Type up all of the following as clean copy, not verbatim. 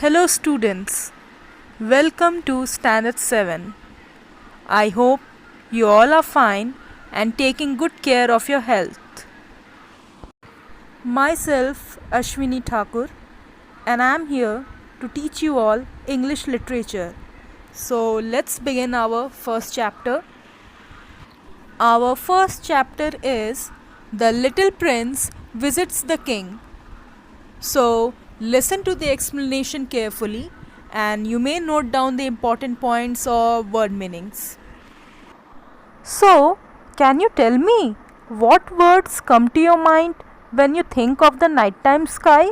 Hello students, welcome to Standard 7. I hope you all are fine and taking good care of your health. Myself Ashwini Thakur and I am here to teach you all English literature. So let's begin our first chapter. Our first chapter is The Little Prince Visits the King. So listen to the explanation carefully and you may note down the important points or word meanings. So, can you tell me what words come to your mind when you think of the nighttime sky?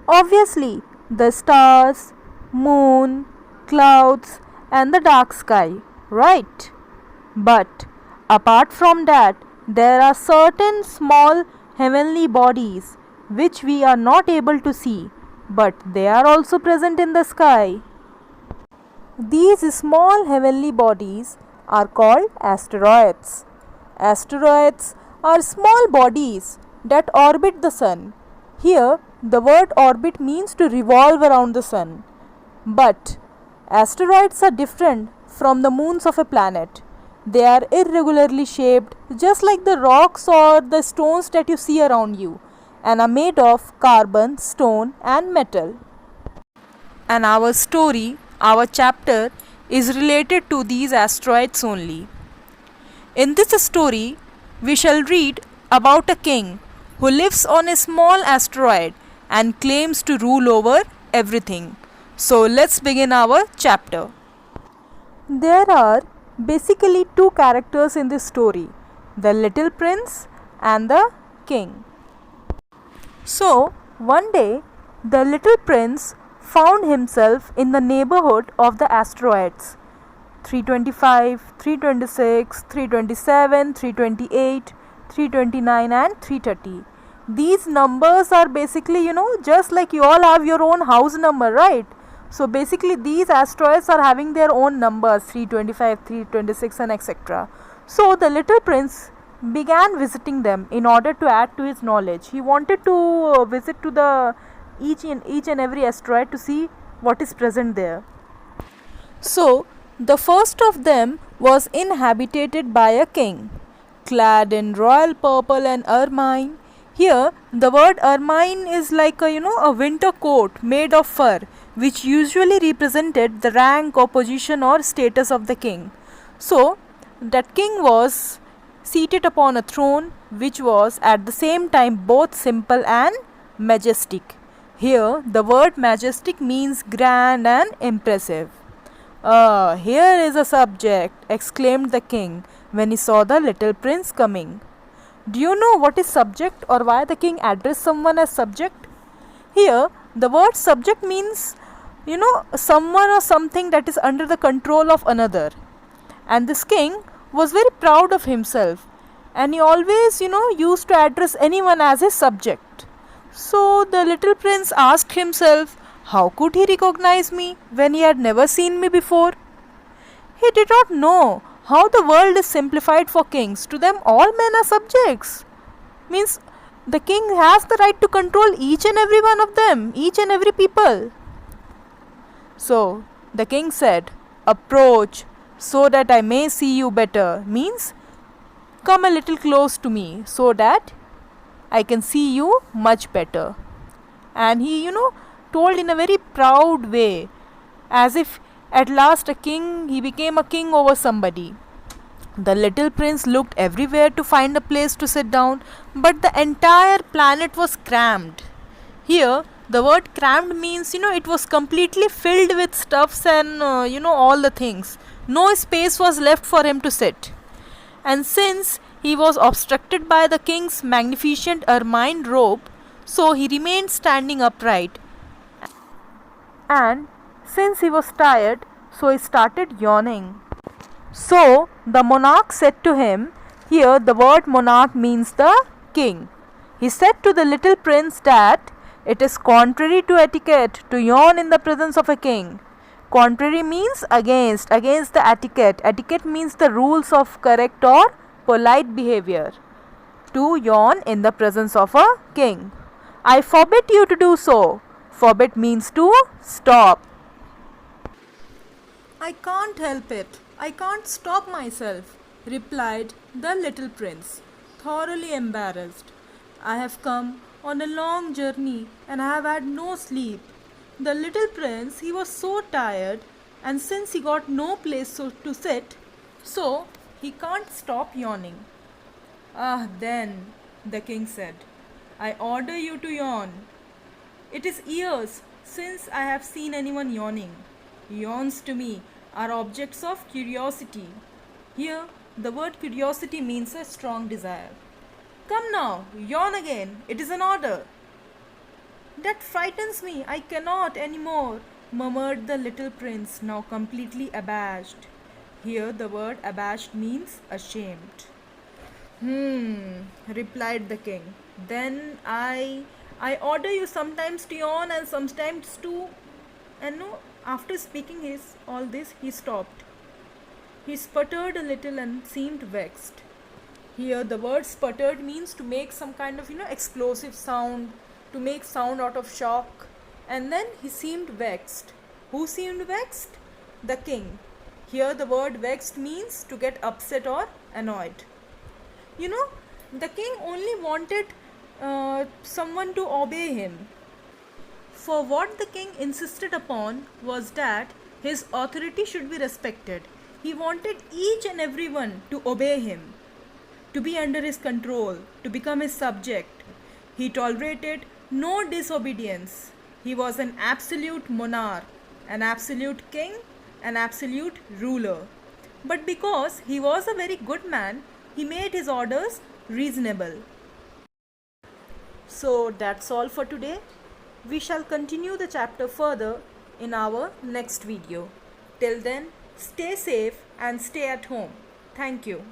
Obviously, the stars, moon, clouds, and the dark sky, right? But apart from that, there are certain small heavenly bodies which we are not able to see, but they are also present in the sky. These small heavenly bodies are called asteroids. Asteroids are small bodies that orbit the sun. Here, the word orbit means to revolve around the sun. But asteroids are different from the moons of a planet. They are irregularly shaped, just like the rocks or the stones that you see around you, and are made of carbon, stone, and metal. And our story, our chapter, is related to these asteroids only. In this story, we shall read about a king who lives on a small asteroid and claims to rule over everything. So let's begin our chapter. There are basically two characters in this story, the little prince and the king. So, one day, the little prince found himself in the neighborhood of the asteroids 325, 326, 327, 328, 329 and 330. These numbers are basically, just like you all have your own house number, right? So basically these asteroids are having their own numbers 325, 326 and etc. So the little prince began visiting them in order to add to his knowledge. He wanted to visit to the each and every asteroid to see what is present there. So the first of them was inhabited by a king, clad in royal purple and ermine. Here the word ermine is like a winter coat made of fur, which usually represented the rank or position or status of the king. So that king was seated upon a throne which was at the same time both simple and majestic. Here the word majestic means grand and impressive. Here is a subject, exclaimed the king when he saw the little prince coming. Do you know what is subject or why the king addressed someone as subject? Here the word subject means someone or something that is under the control of another. And this king was very proud of himself and he always used to address anyone as his subject. So the little prince asked himself, how could he recognize me when he had never seen me before? He did not know how the world is simplified for kings. To them all men are subjects. Means the king has the right to control each and every one of them, each and every people. So the king said, approach so that I may see you better. Means come a little close to me so that I can see you much better. And he told in a very proud way, as if at last he became a king over somebody. The little prince looked everywhere to find a place to sit down, but the entire planet was crammed. Here the word crammed means it was completely filled with stuffs and all the things. No space was left for him to sit. And since he was obstructed by the king's magnificent ermine robe, so he remained standing upright. And since he was tired, so he started yawning. So the monarch said to him, here the word monarch means the king. He said to the little prince that it is contrary to etiquette to yawn in the presence of a king. Contrary means against the etiquette. Etiquette means the rules of correct or polite behavior. To yawn in the presence of a king. I forbid you to do so, Forbid means to stop. I can't help it. I can't stop myself, replied the little prince, thoroughly embarrassed. I have come on a long journey and I have had no sleep. The little prince, he was so tired, and since he got no place to sit, so he can't stop yawning. Ah, then, the king said, I order you to yawn. It is years since I have seen anyone yawning. Yawns to me are objects of curiosity. Here, the word curiosity means a strong desire. Come now, yawn again. It is an order. That frightens me. I cannot any more, murmured the little prince, now completely abashed. Here, the word abashed means ashamed. Replied the king. Then I order you sometimes to yawn and sometimes to, and no, after speaking all this, he stopped. He sputtered a little and seemed vexed. Here, the word sputtered means to make some kind of, explosive sound, to make sound out of shock. And then he seemed vexed. Who seemed vexed? The king. Here, the word vexed means to get upset or annoyed. The king only wanted someone to obey him. For what the king insisted upon was that his authority should be respected. He wanted each and everyone to obey him, to be under his control, to become his subject. He tolerated no disobedience. He was an absolute monarch, an absolute king, an absolute ruler. But because he was a very good man, he made his orders reasonable. So that's all for today. We shall continue the chapter further in our next video. Till then, stay safe and stay at home. Thank you.